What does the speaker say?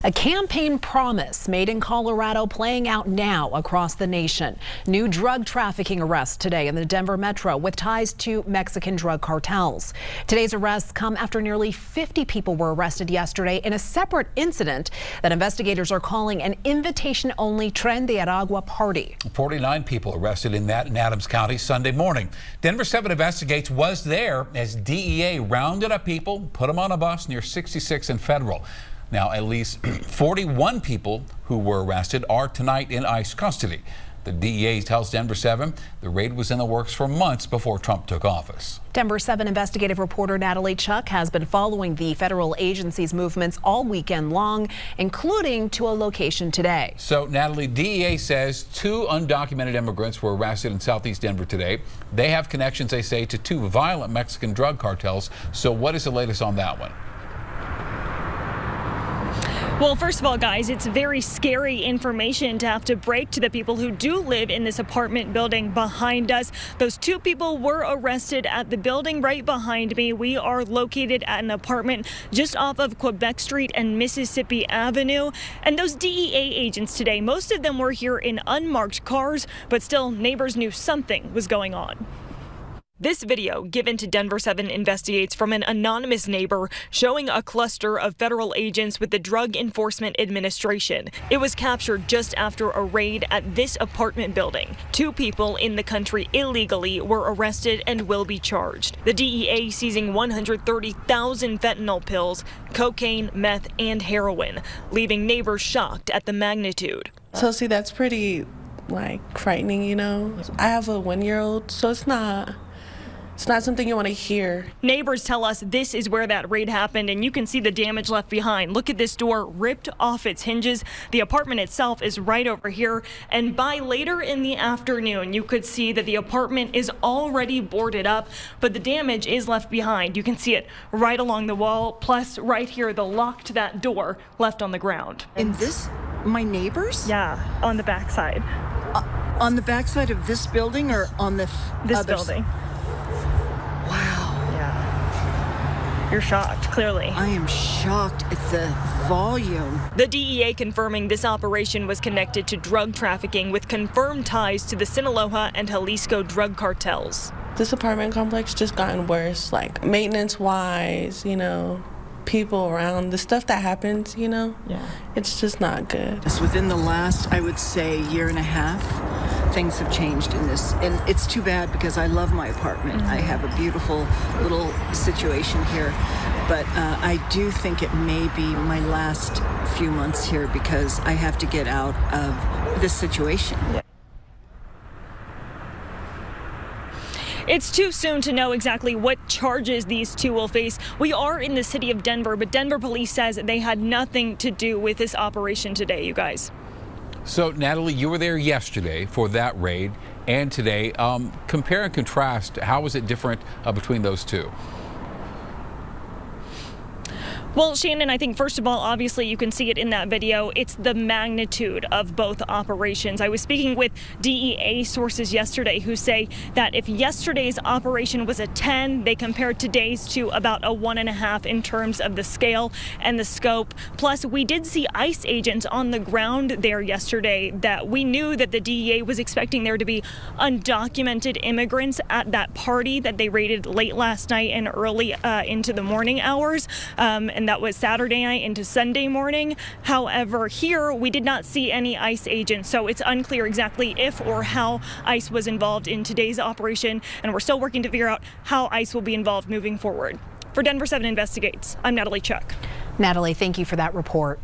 A campaign promise made in Colorado playing out now across the nation. New drug trafficking arrests today in the Denver metro with ties to Mexican drug cartels. Today's arrests come after nearly 50 people were arrested yesterday in a separate incident that investigators are calling an invitation-only Tren de Aragua party. 49 people arrested in Adams County Sunday morning. Denver 7 Investigates was there as DEA rounded up people, put them on a bus near 66 and Federal. Now, at least 41 people who were arrested are tonight in ICE custody. The DEA tells Denver 7 the raid was in the works for months before Trump took office. Denver 7 investigative reporter Natalie Chuck has been following the federal agency's movements all weekend long, including to a location today. So, Natalie, DEA says 2 undocumented immigrants were arrested in southeast Denver today. They have connections, they say, to 2 violent Mexican drug cartels. So what is the latest on that one? Well, first of all, guys, it's very scary information to have to break to the people who do live in this apartment building behind us. Those 2 people were arrested at the building right behind me. We are located at an apartment just off of Quebec Street and Mississippi Avenue. And those DEA agents today, most of them were here in unmarked cars, but still neighbors knew something was going on. This video, given to Denver 7 Investigates from an anonymous neighbor, showing a cluster of federal agents with the Drug Enforcement Administration. It was captured just after a raid at this apartment building. 2 people in the country illegally were arrested and will be charged. The DEA seizing 130,000 fentanyl pills, cocaine, meth, and heroin, leaving neighbors shocked at the magnitude. So see, that's pretty, frightening, you know? I have a 1-year-old, so it's not something you want to hear. Neighbors tell us this is where that raid happened, and you can see the damage left behind. Look at this door ripped off its hinges. The apartment itself is right over here, and by later in the afternoon, you could see that the apartment is already boarded up, but the damage is left behind. You can see it right along the wall, plus right here, the lock to that door left on the ground. In this, my neighbors? Yeah, on the backside. On the backside of this building or on the this building? Wow. Yeah. You're shocked, clearly. I am shocked at the volume. The DEA confirming this operation was connected to drug trafficking with confirmed ties to the Sinaloa and Jalisco drug cartels. This apartment complex just gotten worse, maintenance-wise, people around, the stuff that happens, it's just not good. Just within the last, I would say, year and a half, things have changed in this. And it's too bad because I love my apartment. I have a beautiful little situation here. But I do think it may be my last few months here because I have to get out of this situation. Yeah. It's too soon to know exactly what charges these 2 will face. We are in the city of Denver, but Denver police says they had nothing to do with this operation today, you guys. So, Natalie, you were there yesterday for that raid and today. Compare and contrast, how is it different between those 2? Well, Shannon, I think, first of all, obviously, you can see it in that video. It's the magnitude of both operations. I was speaking with DEA sources yesterday who say that if yesterday's operation was a 10, they compared today's to about a 1.5 in terms of the scale and the scope. Plus, we did see ICE agents on the ground there yesterday that we knew that the DEA was expecting there to be undocumented immigrants at that party that they raided late last night and early into the morning hours. And that was Saturday night into Sunday morning. However, here we did not see any ICE agents, so it's unclear exactly if or how ICE was involved in today's operation, and we're still working to figure out how ICE will be involved moving forward. For Denver 7 Investigates, I'm Natalie Chuck. Natalie, thank you for that report.